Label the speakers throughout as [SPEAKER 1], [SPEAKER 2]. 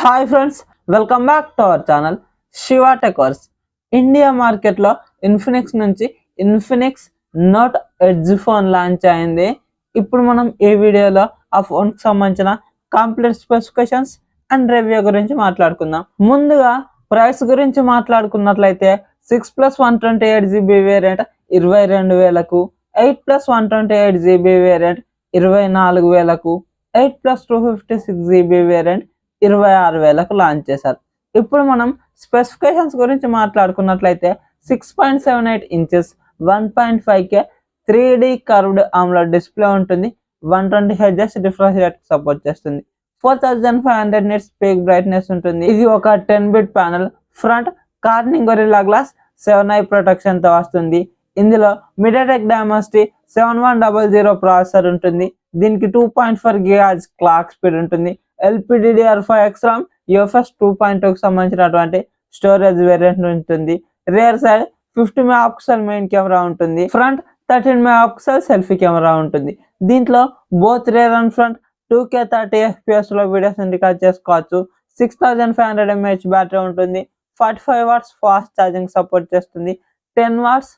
[SPEAKER 1] Hi friends, welcome back to our channel Shiva Techers. India మార్కెట్లో Infinix నుంచి Infinix Note Edge phone launch అయింది. ఇప్పుడు మనం ఈ వీడియోలో ఆ ఫోన్కి సంబంధించిన కంప్లీట్ స్పెసిఫికేషన్స్ అండ్ రివ్యూ గురించి మాట్లాడుకుందాం. ముందుగా ప్రైస్ గురించి మాట్లాడుకున్నట్లయితే 6+128GB వేరియంట్ 22,000కు, 8+128GB వేరియంట్ 24,000కు, 8+256GB వేరియంట్ 26,000కు లాంచ్ చేశారు. ఇప్పుడు మనం స్పెసిఫికేషన్స్ గురించి మాట్లాడుకున్నట్లయితే 6.78 inches 1.5K 3D curved AMOLED display ఉంటుంది. 120Hz రిఫ్రెష్ రేట్ సపోర్ట్ చేస్తుంది. 4500 nits పీక్ బ్రైట్నెస్ ఉంటుంది. ఇది ఒక 10-bit panel. Front Corning Gorilla Glass 7i protection తో వస్తుంది. ఇందులో మీడియాటెక్ డైమెన్సిటీ 7100 ప్రాసెసర్ ఉంటుంది. దీనికి 2.4 GHz క్లాక్ స్పీడ్ ఉంటుంది. LPDDR5X RAM UFS 2.2కి సంబంధించినటువంటి స్టోరేజ్ వేరియంట్ ఉంటుంది. Rear side 50 megapixel main camera ఉంటుంది. ఫ్రంట్ 13 మెగాపిక్సెల్ సెల్ఫీ కెమెరా ఉంటుంది. దీంట్లో both rear and front 2K 30 FPS లో వీడియోస్ రికార్డ్ చేసుకోవచ్చు. 6500 mAh బ్యాటరీ ఉంటుంది. 45 watts ఫాస్ట్ ఛార్జింగ్ సపోర్ట్ చేస్తుంది. 10 watts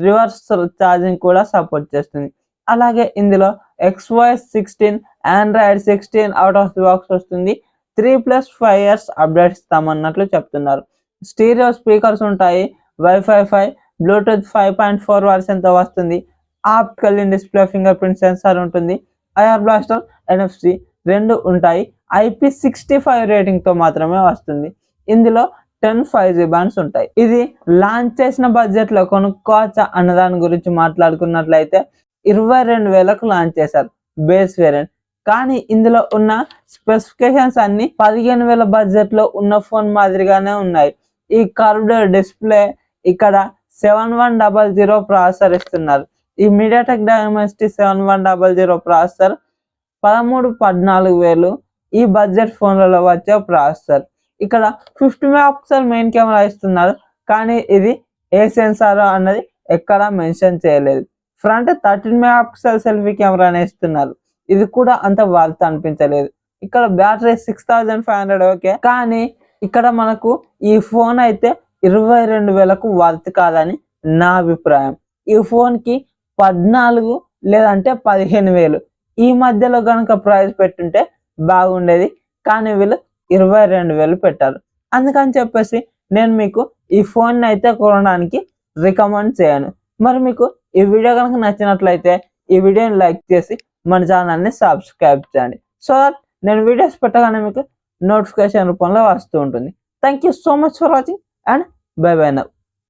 [SPEAKER 1] రివర్స్ ఛార్జింగ్ కూడా సపోర్ట్ చేస్తుంది. అలాగే ఇందులో XOS 16 Android 16 out of the box వస్తుంది. 3+5 years అప్డేట్ ఇస్తామన్నట్లు చెప్తున్నారు. స్టీరియో స్పీకర్స్ ఉంటాయి. Wi-Fi 5, Bluetooth 5.4 వర్షన్తో వస్తుంది. Optical in display finger print censor ఉంటుంది. IR బ్లాస్టర్ NFC రెండు ఉంటాయి. IP65 రేటింగ్తో మాత్రమే వస్తుంది. ఇందులో 10 5G బ్యాండ్స్ ఉంటాయి. ఇది లాంచ్ చేసిన బడ్జెట్లో కొనుక్కోవచ్చా అన్న దాని గురించి మాట్లాడుకున్నట్లయితే 22,000కు లాంచ్ చేశారు బేస్ వేరియంట్. కానీ ఇందులో ఉన్న స్పెసిఫికేషన్స్ అన్ని 15,000 బడ్జెట్లో ఉన్న ఫోన్ మాదిరిగానే ఉన్నాయి. ఈ కర్వ్డ్ డిస్ప్లే, ఇక్కడ 7100 ప్రాసెసర్ ఇస్తున్నారు. ఈ మీడియాటెక్ డైమెన్సిటీ 7100 ప్రాసెసర్ 13-14,000 ఈ బడ్జెట్ ఫోన్లలో వచ్చే ప్రాసెసర్. ఇక్కడ 50 మెగాపిక్సెల్ మెయిన్ కెమెరా ఇస్తున్నారు. కానీ ఇది ఏ సెన్సార్ అన్నది ఎక్కడా మెన్షన్ చేయలేదు. ఫ్రంట్ 13 మెగాపిక్సెల్ సెల్ఫీ కెమెరానే ఇస్తున్నారు. ఇది కూడా అంత వర్త్ అనిపించలేదు. ఇక్కడ బ్యాటరీ 6500 ఓకే, కానీ ఇక్కడ మనకు ఈ ఫోన్ అయితే 22,000కు వర్త్ కాదని నా అభిప్రాయం. ఈ ఫోన్కి 14 లేదంటే 15,000 ఈ మధ్యలో కనుక ప్రైస్ పెట్టుంటే బాగుండేది. కానీ వీళ్ళు 22,000 పెట్టారు. అందుకని చెప్పేసి నేను మీకు ఈ ఫోన్ అయితే కొనడానికి రికమెండ్ చేయను. మరి మీకు ఈ వీడియో కనుక నచ్చినట్లయితే ఈ వీడియోని లైక్ చేసి మన ఛానల్ని సబ్స్క్రైబ్ చేయండి. సో దట్ నేను వీడియోస్ పెట్టగానే మీకు నోటిఫికేషన్ రూపంలో వస్తూ ఉంటుంది. Thank you so much for watching and by by now.